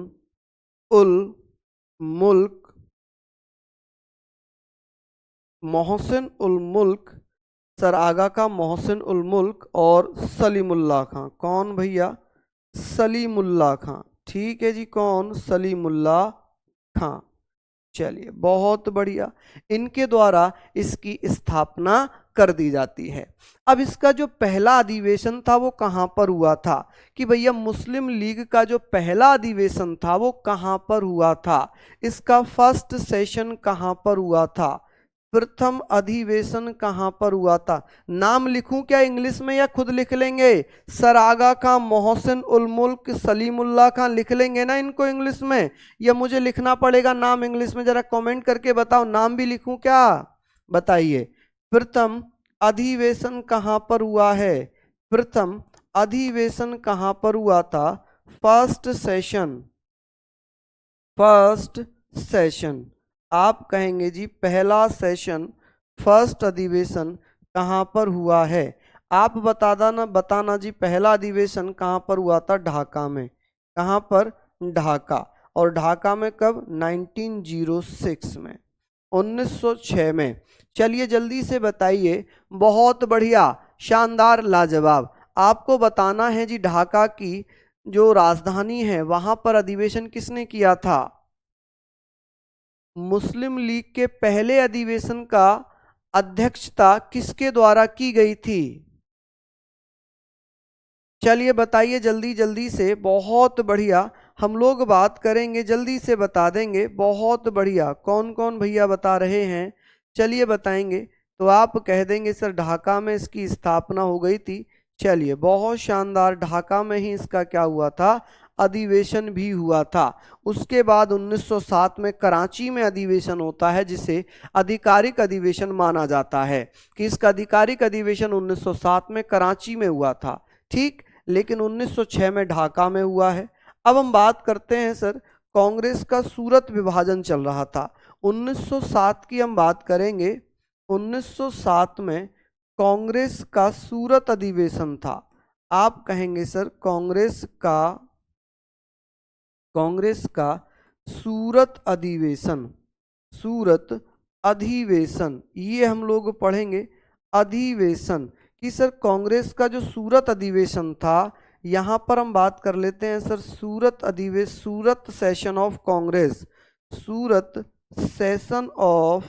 उल मुल्क, मोहसिन उल मुल्क, सर आगा का मोहसिन उल मुल्क और सलीमुल्लाह खां। कौन भैया, सलीमुल्लाह खां। ठीक है जी, कौन, सलीमुल्लाह खां। चलिए, बहुत बढ़िया, इनके द्वारा इसकी स्थापना कर दी जाती है। अब इसका जो पहला अधिवेशन था वो कहाँ पर हुआ था, कि भैया मुस्लिम लीग का जो पहला अधिवेशन था वो कहाँ पर हुआ था, इसका फर्स्ट सेशन कहाँ पर हुआ था, प्रथम अधिवेशन कहाँ पर हुआ था। नाम लिखूं क्या इंग्लिश में या खुद लिख लेंगे, सर आगा खां, मोहसिन उल मुल्क, सलीमुल्लाह खां, लिख लेंगे ना इनको इंग्लिश में, या मुझे लिखना पड़ेगा नाम इंग्लिश में, जरा कमेंट करके बताओ, नाम भी लिखूं क्या, बताइए। प्रथम अधिवेशन कहाँ पर हुआ है, प्रथम अधिवेशन कहाँ पर हुआ था, फर्स्ट सेशन, फर्स्ट सेशन। आप कहेंगे जी पहला सेशन, फर्स्ट अधिवेशन कहाँ पर हुआ है, आप बताना जी पहला अधिवेशन कहाँ पर हुआ था, ढाका में। कहाँ पर, ढाका। और ढाका में कब, 1906 में, 1906 में। चलिए जल्दी से बताइए, बहुत बढ़िया, शानदार, लाजवाब। आपको बताना है जी ढाका की जो राजधानी है वहां पर अधिवेशन किसने किया था, मुस्लिम लीग के पहले अधिवेशन का अध्यक्षता किसके द्वारा की गई थी, चलिए बताइए जल्दी जल्दी से, बहुत बढ़िया। हम लोग बात करेंगे, जल्दी से बता देंगे, बहुत बढ़िया। कौन कौन भैया बता रहे हैं, चलिए बताएंगे। तो आप कह देंगे सर ढाका में इसकी स्थापना हो गई थी। चलिए, बहुत शानदार, ढाका में ही इसका क्या हुआ था, अधिवेशन भी हुआ था। उसके बाद 1907 में कराची में अधिवेशन होता है, जिसे आधिकारिक अधिवेशन माना जाता है, कि इसका आधिकारिक अधिवेशन 1907 में कराची में हुआ था। ठीक, लेकिन 1906 में ढाका में हुआ है। अब हम बात करते हैं सर, कांग्रेस का सूरत विभाजन चल रहा था, 1907 की हम बात करेंगे। 1907 में कांग्रेस का सूरत अधिवेशन था। आप कहेंगे सर कांग्रेस का सूरत अधिवेशन, सूरत अधिवेशन, ये हम लोग पढ़ेंगे अधिवेशन, कि सर कांग्रेस का जो सूरत अधिवेशन था, यहाँ पर हम बात कर लेते हैं सर सूरत अधिवेशन, Surat session of Congress, Surat session of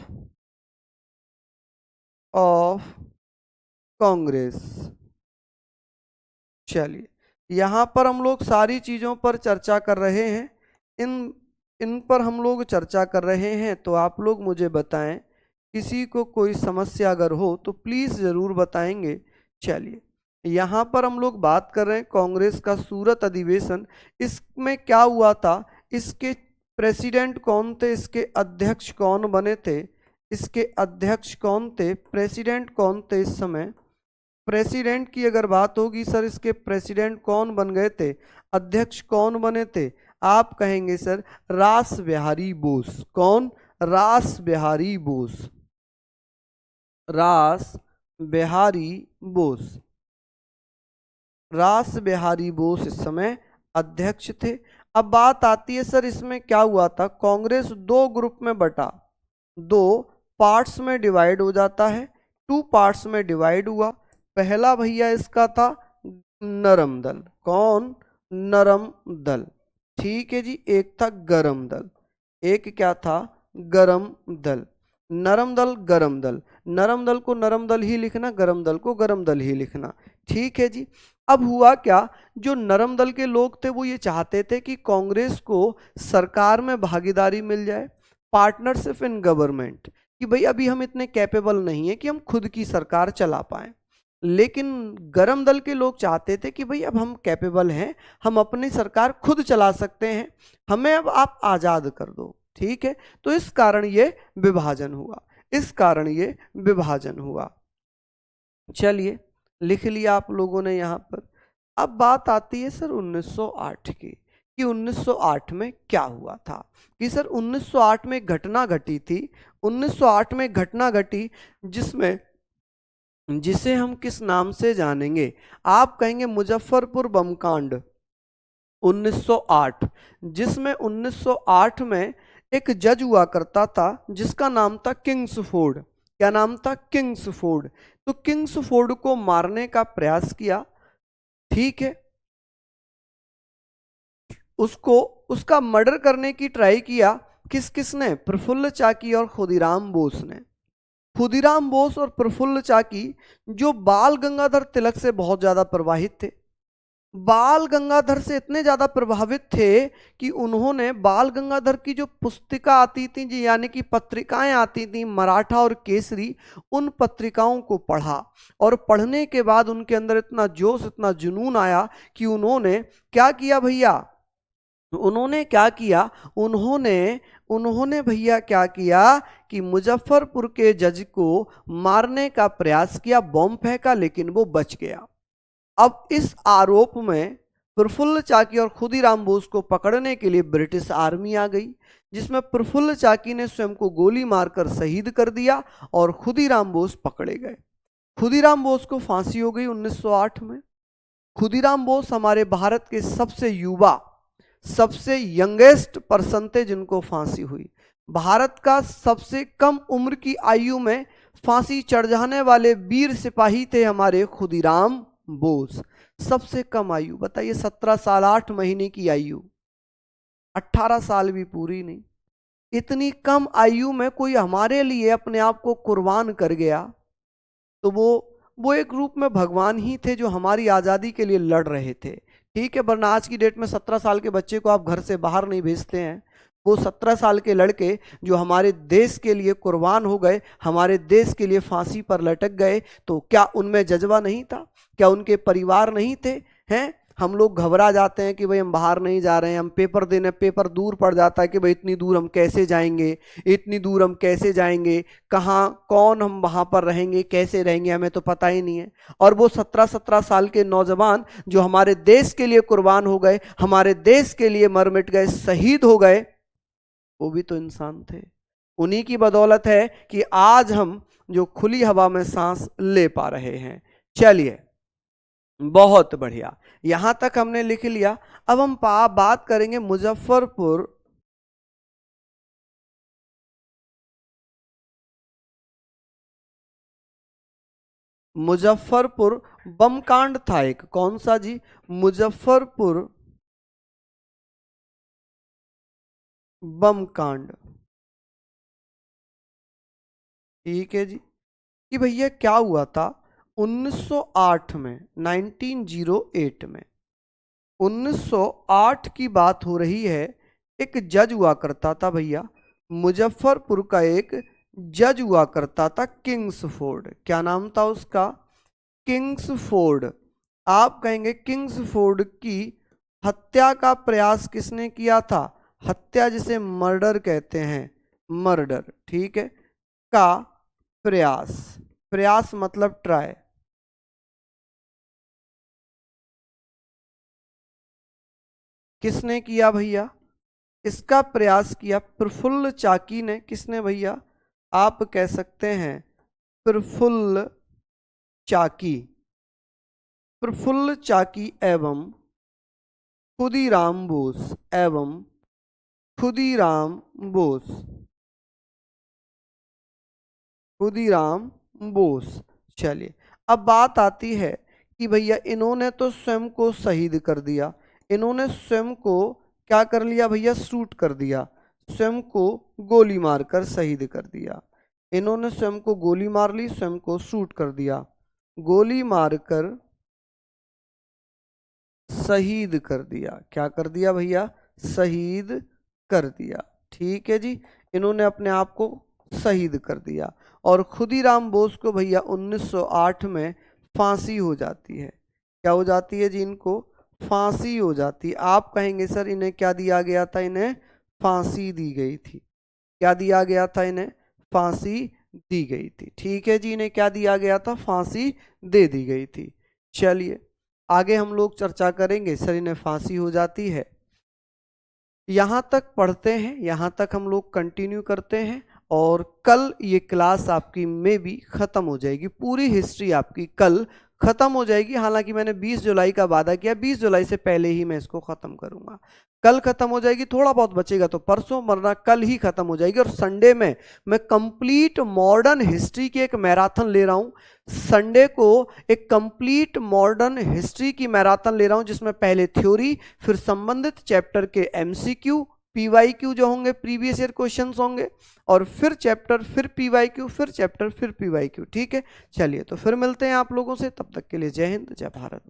Congress. चलिए, यहाँ पर हम लोग सारी चीज़ों पर चर्चा कर रहे हैं, इन पर हम लोग चर्चा कर रहे हैं, तो आप लोग मुझे बताएं, किसी को कोई समस्या अगर हो तो प्लीज़ ज़रूर बताएंगे। चलिए, यहाँ पर हम लोग बात कर रहे हैं कांग्रेस का सूरत अधिवेशन, इसमें क्या हुआ था, इसके प्रेसिडेंट कौन थे, इसके अध्यक्ष कौन बने थे, इसके अध्यक्ष कौन थे, प्रेसिडेंट कौन थे इस समय, प्रेसिडेंट की अगर बात होगी सर, इसके प्रेसिडेंट कौन बन गए थे, अध्यक्ष कौन बने थे, आप कहेंगे सर रास बिहारी बोस। कौन, रास बिहारी बोस, रास बिहारी बोस, रास बिहारी बोस इस समय अध्यक्ष थे। अब बात आती है सर, इसमें क्या हुआ था, कांग्रेस दो ग्रुप में बटा, दो पार्ट्स में डिवाइड हो जाता है। टू पार्ट्स में डिवाइड हुआ। पहला भैया इसका था नरम दल। कौन? नरम दल। ठीक है जी। एक था गरम दल। एक क्या था? गरम दल। नरम दल, गरम दल। नरम दल को नरम दल ही लिखना, गरम दल को गरम दल ही लिखना। ठीक है जी। अब हुआ क्या, जो नरम दल के लोग थे वो ये चाहते थे कि कांग्रेस को सरकार में भागीदारी मिल जाए, पार्टनरशिप इन गवर्नमेंट, कि भाई अभी हम इतने कैपेबल नहीं है कि हम खुद की सरकार चला पाए। लेकिन गरम दल के लोग चाहते थे कि भाई अब हम कैपेबल हैं, हम अपनी सरकार खुद चला सकते हैं, हमें अब आप आजाद कर दो। ठीक है। तो इस कारण ये विभाजन हुआ, इस कारण ये विभाजन हुआ। चलिए, लिख लिया आप लोगों ने यहां पर। अब बात आती है सर 1908 की, कि 1908 में क्या हुआ था। कि सर 1908 में घटना घटी थी, 1908 में घटना घटी जिसमें, जिसे हम किस नाम से जानेंगे? आप कहेंगे मुजफ्फरपुर बम कांड 1908, जिसमें 1908 में एक जज हुआ करता था जिसका नाम था किंग्सफोर्ड। क्या नाम था? किंग्सफोर्ड। तो किंग्सफोर्ड को मारने का प्रयास किया। ठीक है। उसको, उसका मर्डर करने की ट्राई किया। किस किसने? प्रफुल्ल चाकी और खुदीराम बोस ने। खुदीराम बोस और प्रफुल्ल चाकी जो बाल गंगाधर तिलक से बहुत ज्यादा प्रभावित थे, बाल गंगाधर से इतने ज्यादा प्रभावित थे कि उन्होंने बाल गंगाधर की जो पुस्तिका आती थी जी, यानी कि पत्रिकाएं आती थी मराठा और केसरी, उन पत्रिकाओं को पढ़ा। और पढ़ने के बाद उनके अंदर इतना जोश, इतना जुनून आया कि उन्होंने क्या किया भैया? उन्होंने क्या किया? उन्होंने उन्होंने भैया क्या किया कि मुजफ्फरपुर के जज को मारने का प्रयास किया, बॉम्ब फेंका, लेकिन वो बच गया। अब इस आरोप में प्रफुल्ल चाकी और खुदीराम बोस को पकड़ने के लिए ब्रिटिश आर्मी आ गई, जिसमें प्रफुल्ल चाकी ने स्वयं को गोली मारकर शहीद कर दिया और खुदीराम बोस पकड़े गए। खुदीराम बोस को फांसी हो गई 1908 में। खुदीराम बोस हमारे भारत के सबसे युवा, सबसे यंगेस्ट पर्सन थे जिनको फांसी हुई। भारत का सबसे कम उम्र की आयु में फांसी चढ़ जाने वाले वीर सिपाही थे हमारे खुदीराम बोस। सबसे कम आयु, बताइए, 17 साल 8 महीने की आयु, 18 साल भी पूरी नहीं। इतनी कम आयु में कोई हमारे लिए अपने आप को कुर्बान कर गया, तो वो एक रूप में भगवान ही थे जो हमारी आज़ादी के लिए लड़ रहे थे। ठीक है। वरना आज की डेट में 17 साल के बच्चे को आप घर से बाहर नहीं भेजते हैं। वो 17 साल के लड़के जो हमारे देश के लिए कुर्बान हो गए, हमारे देश के लिए फांसी पर लटक गए, तो क्या उनमें जज्बा नहीं था? क्या उनके परिवार नहीं थे? हैं? हम लोग घबरा जाते हैं कि भाई हम बाहर नहीं जा रहे हैं, हम पेपर देने, पेपर दूर पड़ जाता है कि भाई इतनी दूर हम कैसे जाएंगे, इतनी दूर हम कैसे जाएंगे, कहाँ, कौन, हम वहां पर रहेंगे, कैसे रहेंगे, हमें तो पता ही नहीं है। और वो 17-17 साल के नौजवान जो हमारे देश के लिए कुर्बान हो गए, हमारे देश के लिए मर मिट गए, शहीद हो गए, वो भी तो इंसान थे। उन्हीं की बदौलत है कि आज हम जो खुली हवा में सांस ले पा रहे हैं। चलिए, बहुत बढ़िया, यहां तक हमने लिख लिया। अब हम बात करेंगे मुजफ्फरपुर, मुजफ्फरपुर बम कांड था एक, कौन सा जी? मुजफ्फरपुर बम कांड। ठीक है जी। कि भैया क्या हुआ था 1908 में, 1908 में, 1908 की बात हो रही है। एक जज हुआ करता था भैया, मुजफ्फरपुर का एक जज हुआ करता था, किंग्सफोर्ड। क्या नाम था उसका? किंग्सफोर्ड। आप कहेंगे किंग्सफोर्ड की हत्या का प्रयास किसने किया था? हत्या जिसे मर्डर कहते हैं, मर्डर, ठीक है, का प्रयास, प्रयास मतलब ट्राई, किसने किया भैया? इसका प्रयास किया प्रफुल्ल चाकी ने। किसने भैया? आप कह सकते हैं प्रफुल्ल चाकी, प्रफुल्ल चाकी एवं खुदीराम बोस, एवं खुदीराम बोस, खुदीराम बोस। चलिए, अब बात आती है कि भैया इन्होंने तो स्वयं को शहीद कर दिया, इन्होंने स्वयं को क्या कर लिया भैया, शूट कर दिया, स्वयं को गोली मारकर शहीद कर दिया। इन्होंने स्वयं को गोली मार ली, स्वयं को शूट कर दिया, गोली मारकर शहीद कर दिया। क्या कर दिया भैया, शहीद कर दिया। ठीक है जी, इन्होंने अपने आप को शहीद कर दिया। और खुदीराम बोस को भैया 1908 में फांसी हो जाती है। क्या हो जाती है जी, इनको फांसी हो जाती है। आप कहेंगे सर इन्हें क्या दिया गया था, इन्हें फांसी दी गई थी। क्या दिया गया था, इन्हें फांसी दी गई थी। ठीक है जी, इन्हें क्या दिया गया था, फांसी दे दी गई थी। चलिए आगे हम लोग चर्चा करेंगे। सर इन्हें फांसी हो जाती है, यहां तक पढ़ते हैं, यहां तक हम लोग कंटिन्यू करते हैं। और कल ये क्लास आपकी में भी खत्म हो जाएगी, पूरी हिस्ट्री आपकी कल खत्म हो जाएगी। हालांकि मैंने 20 जुलाई का वादा किया, 20 जुलाई से पहले ही मैं इसको खत्म करूंगा। कल खत्म हो जाएगी, थोड़ा बहुत बचेगा तो परसों, वरना कल ही खत्म हो जाएगी। और संडे में मैं कंप्लीट मॉडर्न हिस्ट्री की एक मैराथन ले रहा हूं। संडे को एक कंप्लीट मॉडर्न हिस्ट्री की मैराथन ले रहा हूं, जिसमें पहले थ्योरी, फिर संबंधित चैप्टर के एमसीक्यू, पीवाईक्यू जो होंगे, प्रीवियस ईयर क्वेश्चंस होंगे, और फिर चैप्टर, फिर पीवाईक्यू, फिर चैप्टर, फिर पीवाईक्यू। ठीक है, चलिए तो फिर मिलते हैं आप लोगों से, तब तक के लिए जय हिंद, जय भारत।